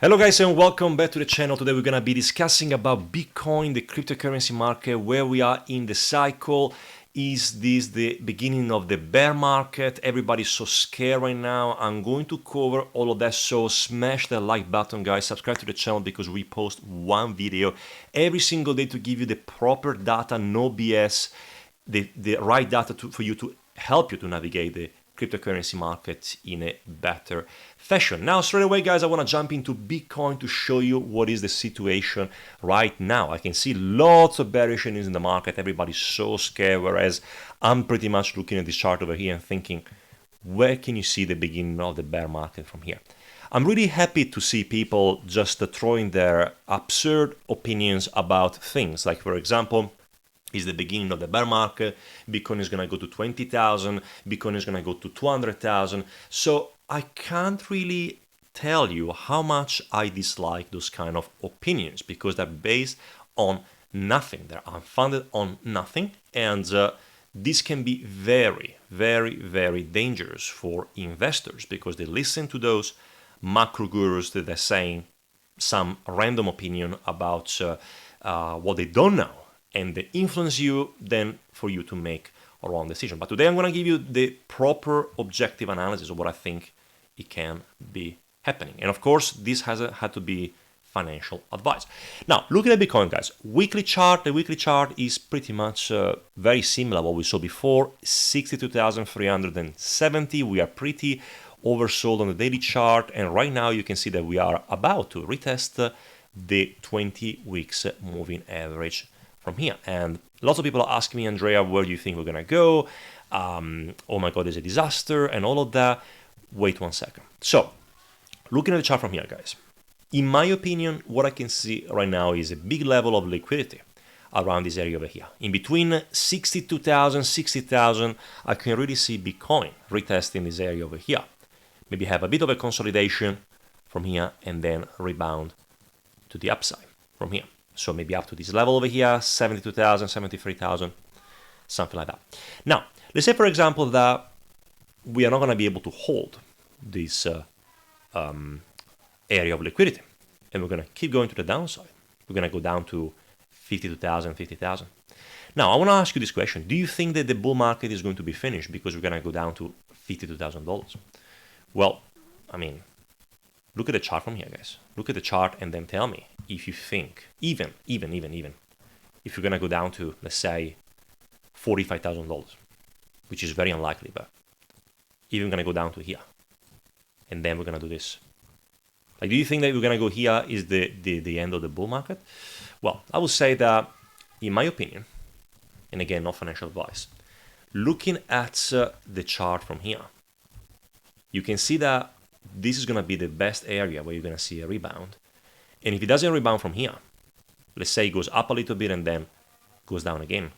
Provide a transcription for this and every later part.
Hello guys and welcome back to the channel. Today we're gonna be discussing about Bitcoin, the cryptocurrency market, where we are in the cycle. Is this the beginning of the bear market? Everybody's so scared right now. I'm going to cover all of that, so smash the like button guys, subscribe to the channel because we post one video every single day to give you the proper data, no BS, the right data for you to help you to navigate the cryptocurrency market in a better fashion. Now, straight away, guys, I want to jump into Bitcoin to show you what is the situation right now. I can see lots of bearish news in the market. Everybody's so scared, whereas I'm pretty much looking at this chart over here and thinking, where can you see the beginning of the bear market from here? I'm really happy to see people just throwing their absurd opinions about things. Like, for example, is the beginning of the bear market, Bitcoin is going to go to 20,000, Bitcoin is going to go to 200,000. So I can't really tell you how much I dislike those kind of opinions because they're based on nothing. They're unfounded on nothing. And this can be very, very, very dangerous for investors because they listen to those macro gurus that are saying some random opinion about what they don't know. And they influence you then for you to make a wrong decision. But today I'm going to give you the proper objective analysis of what I think it can be happening. And of course, this has had to be financial advice. Now, looking at Bitcoin, guys, weekly chart, the weekly chart is pretty much very similar to what we saw before, 62,370. We are pretty oversold on the daily chart. And right now you can see that we are about to retest the 20 weeks moving average from here. And lots of people are asking me, Andrea, where do you think we're gonna go? Oh my God, it's a disaster and all of that. Wait one second. So, looking at the chart from here, guys, in my opinion, what I can see right now is a big level of liquidity around this area over here. In between 62,000, 60,000, I can really see Bitcoin retesting this area over here. Maybe have a bit of a consolidation from here and then rebound to the upside from here. So maybe up to this level over here, 72,000, 73,000, something like that. Now, let's say, for example, that we are not going to be able to hold this area of liquidity. And we're going to keep going to the downside. We're going to go down to 52,000, 50,000. Now, I want to ask you this question. Do you think that the bull market is going to be finished because we're going to go down to $52,000? Well, I mean, look at the chart from here, guys. Look at the chart and then tell me if you think, even, if you're going to go down to, let's say, $45,000, which is very unlikely, but even going to go down to here, and then we're going to do this. Like, do you think that we're going to go here is the end of the bull market? Well, I would say that, in my opinion, and again, not financial advice, looking at the chart from here, you can see that this is going to be the best area where you're going to see a rebound. And if it doesn't rebound from here, let's say it goes up a little bit and then goes down again,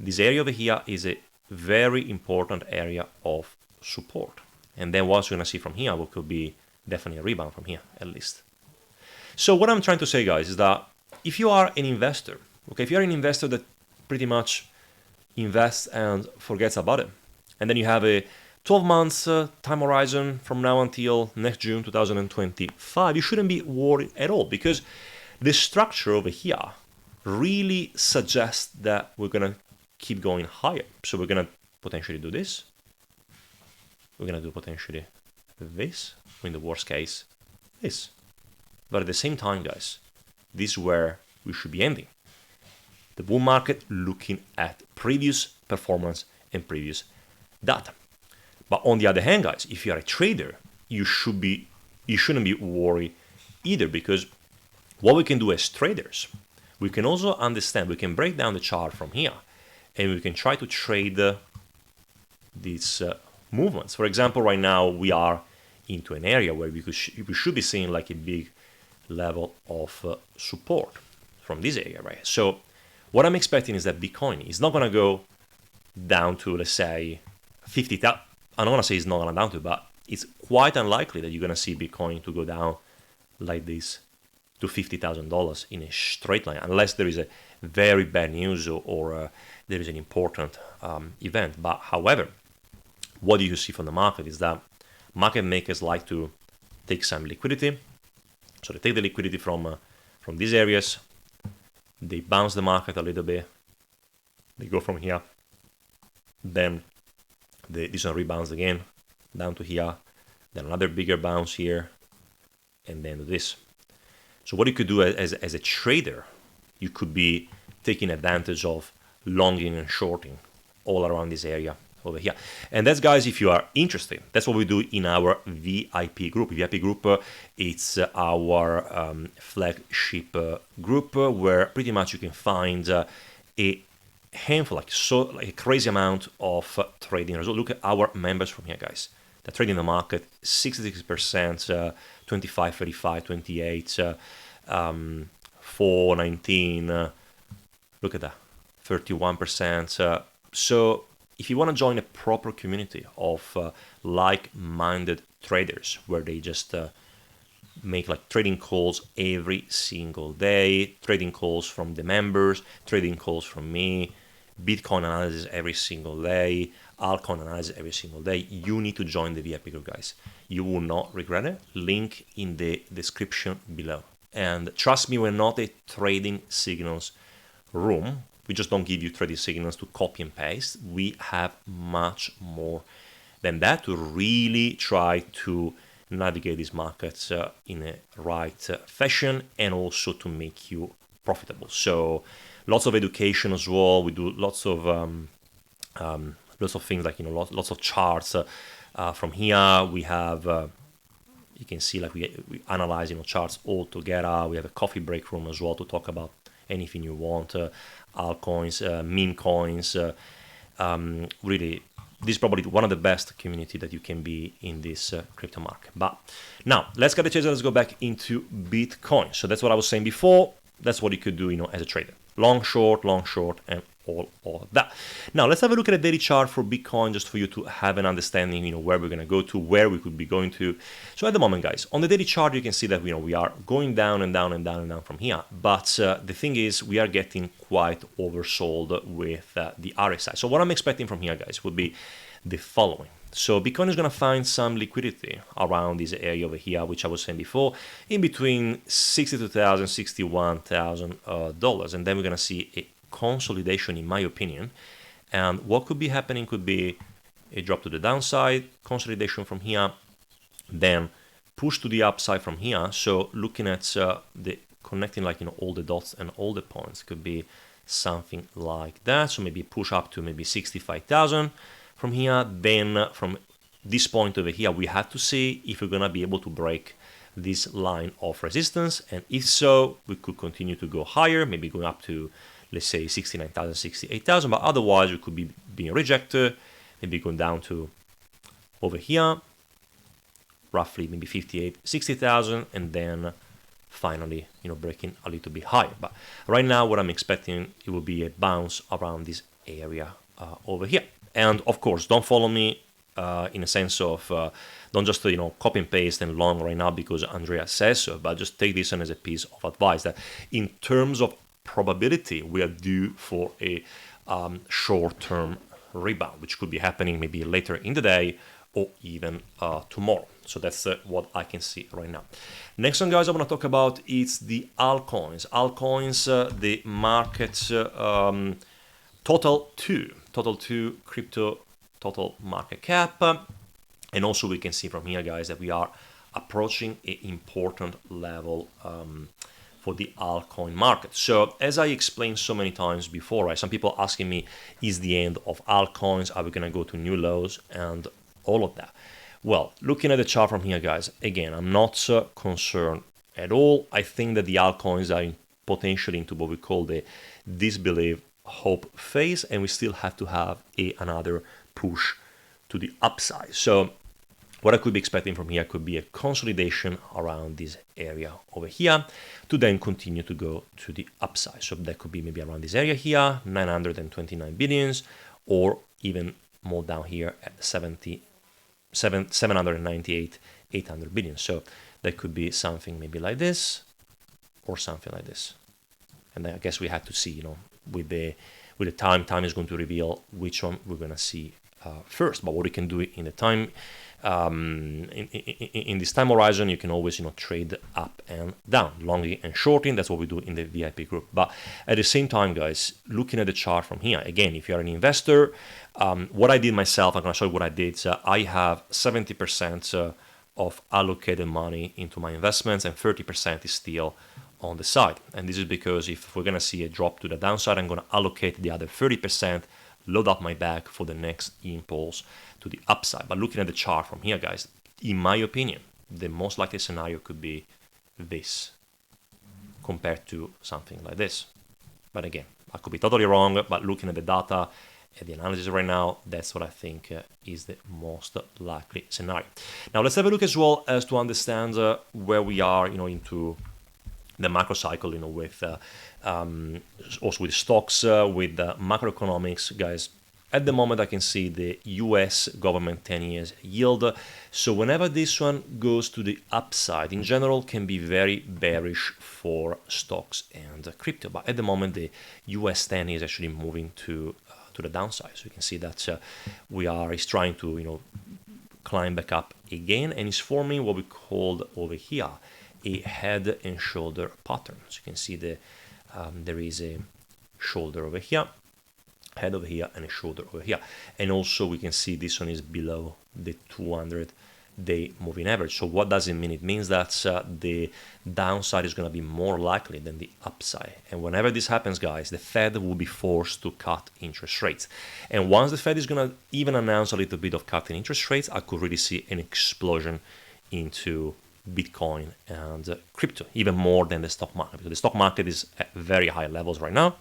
this area over here is a very important area of support. And then what you're going to see from here could be definitely a rebound from here, at least. So what I'm trying to say, guys, is that if you are an investor, okay, if you're an investor that pretty much invests and forgets about it, and then you have a 12 months time horizon from now until next June 2025, you shouldn't be worried at all because the structure over here really suggests that we're going to keep going higher. So we're going to potentially do this. We're going to do potentially this, or in the worst case, this. But at the same time, guys, this is where we should be ending. The bull market looking at previous performance and previous data. But on the other hand, guys, if you are a trader, you shouldn't be worried either, because what we can do as traders, we can also understand, we can break down the chart from here, and we can try to trade these movements. For example, right now we are into an area where we should be seeing like a big level of support from this area, right? So what I'm expecting is that Bitcoin is not going to go down to, let's say, 50,000. I don't want to say it's not going to down to, but it's quite unlikely that you're going to see Bitcoin to go down like this to $50,000 in a straight line, unless there is a very bad news or there is an important event. But however, what do you see from the market is that market makers like to take some liquidity, So they take the liquidity from these areas, they bounce the market a little bit, they go from here, then this one rebounds again down to here, then another bigger bounce here, and then this. So what you could do as a trader, you could be taking advantage of longing and shorting all around this area over here. And that's, guys, if you are interested, that's what we do in our VIP group. VIP group, it's our flagship group where pretty much you can find a handful, like a crazy amount of trading results. Look at our members from here, guys. They're trading the market 66%, 25, 35, 28, 4, 19. Look at that, 31%. So if you want to join a proper community of like-minded traders where they just make like trading calls every single day, trading calls from the members, trading calls from me, Bitcoin analysis every single day, altcoin analysis every single day, you need to join the VIP group, guys. You will not regret it. Link in the description below. And trust me, we're not a trading signals room. We just don't give you trading signals to copy and paste. We have much more than that to really try to navigate these markets in a right fashion and also to make you profitable. So lots of education as well. We do lots of things like, lots of charts. From here we have you can see like we analyze charts all together. We have a coffee break room as well to talk about anything you want, altcoins, meme coins. Really, this is probably one of the best community that you can be in this crypto market. But now let's get the chase. Let's go back into Bitcoin. So that's what I was saying before. That's what you could do, as a trader. Long, short, and all of that. Now let's have a look at a daily chart for Bitcoin, just for you to have an understanding, where we're going to go to, where we could be going to. So at the moment, guys, on the daily chart, you can see that we are going down and down and down and down from here. But the thing is, we are getting quite oversold with the RSI. So what I'm expecting from here, guys, would be the following. So Bitcoin is going to find some liquidity around this area over here, which I was saying before, in between $62,000, $61,000, and then we're going to see a consolidation, in my opinion. And what could be happening could be a drop to the downside, consolidation from here, then push to the upside from here. So looking at the connecting all the dots and all the points could be something like that. So maybe push up to maybe 65,000 from here. Then from this point over here, we have to see if we're gonna be able to break this line of resistance, and if so, we could continue to go higher, maybe going up to, let's say, 69,000, 68,000, but otherwise we could be being rejected, maybe going down to over here, roughly maybe 58, 60,000, and then finally, breaking a little bit higher. But right now, what I'm expecting, it will be a bounce around this area over here. And of course, don't follow me in a sense of don't just copy and paste and long right now because Andrea says so, but just take this as a piece of advice that in terms of probability, we are due for a short-term rebound, which could be happening maybe later in the day or even tomorrow. So that's what I can see right now. Next one, guys, I want to talk about is the altcoins. Altcoins, the market total 2 crypto total market cap. And also we can see from here, guys, that we are approaching an important level for the altcoin market. So as I explained so many times before, right, some people asking me, is the end of altcoins? Are we going to go to new lows and all of that? Well, looking at the chart from here, guys, again, I'm not concerned at all. I think that the altcoins are potentially into what we call the disbelief hope phase, and we still have to have another push to the upside. So what I could be expecting from here could be a consolidation around this area over here to then continue to go to the upside. So that could be maybe around this area here, 929 billions, or even more down here at 798, 800 billion. So that could be something maybe like this or something like this. And then I guess we have to see, with the time is going to reveal which one we're going to see first. But what we can do in the time in this time horizon, you can always trade up and down, longing and shorting. That's what we do in the VIP group. But at the same time, guys, looking at the chart from here, again, if you're an investor, what I did myself, I'm going to show you what I did. I have 70% of allocated money into my investments, and 30% is still on the side. And this is because if we're going to see a drop to the downside, I'm going to allocate the other 30%, load up my bag for the next impulse to the upside. But looking at the chart from here, guys, in my opinion, the most likely scenario could be this compared to something like this. But again, I could be totally wrong, but looking at the data and the analysis right now, that's what I think is the most likely scenario. Now let's have a look as well as to understand where we are, into the macro cycle, with also with stocks, with macroeconomics, guys. At the moment, I can see the US government 10 years yield. So whenever this one goes to the upside, in general, can be very bearish for stocks and crypto. But at the moment, the US 10 is actually moving to the downside. So you can see that is trying to, climb back up again, and is forming what we called over here a head and shoulder pattern. So you can see there is a shoulder over here, head over here, and a shoulder over here. And also we can see this one is below the 200-day moving average. So what does it mean? It means that the downside is going to be more likely than the upside. And whenever this happens, guys, the Fed will be forced to cut interest rates. And once the Fed is going to even announce a little bit of cutting interest rates, I could really see an explosion into Bitcoin and crypto, even more than the stock market, because the stock market is at very high levels right now,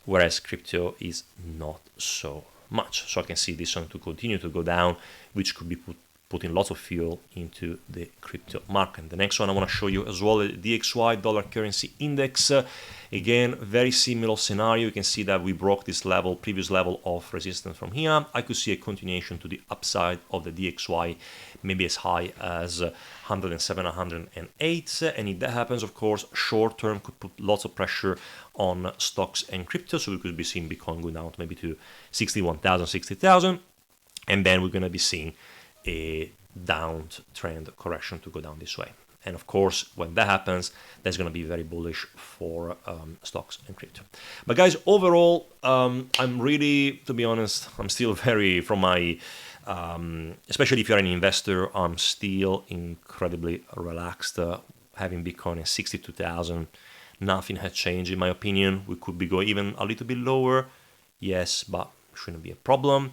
whereas crypto is not so much. So I can see this one to continue to go down, which could be putting lots of fuel into the crypto market. The next one I want to show you as well, the DXY dollar currency index. Again, very similar scenario. You can see that we broke this level, previous level of resistance from here. I could see a continuation to the upside of the DXY, maybe as high as 107, 108. And if that happens, of course, short term could put lots of pressure on stocks and crypto. So we could be seeing Bitcoin go down to maybe to 61,000, 60,000. And then we're going to be seeing a downtrend correction to go down this way. And of course, when that happens, that's going to be very bullish for stocks and crypto. But guys, overall, I'm really, to be honest, I'm still very, from my, especially if you're an investor, I'm still incredibly relaxed. Having Bitcoin at 62,000, nothing has changed in my opinion. We could be going even a little bit lower, yes, but shouldn't be a problem.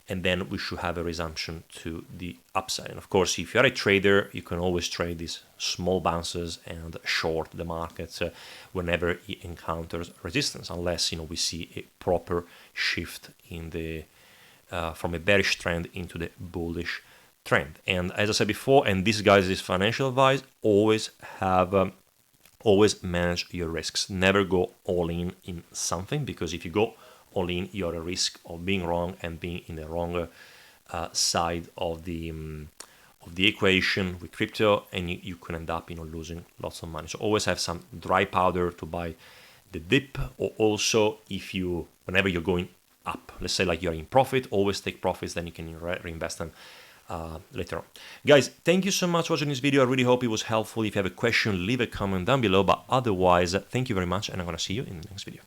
And then we should have a resumption to the upside. And of course, if you're a trader, you can always trade these small bounces and short the market whenever it encounters resistance, unless we see a proper shift in the from a bearish trend into the bullish trend. And as I said before, and this, guys, is financial advice, always manage your risks. Never go all in something, because if you go all in, you're at risk of being wrong and being in the wrong side of the equation with crypto, and you can end up losing lots of money. So always have some dry powder to buy the dip, or also whenever you're going up, let's say like you're in profit, always take profits, then you can reinvest them later on. Guys, thank you so much for watching this video. I really hope it was helpful. If you have a question, leave a comment down below, but otherwise, thank you very much, and I'm going to see you in the next video.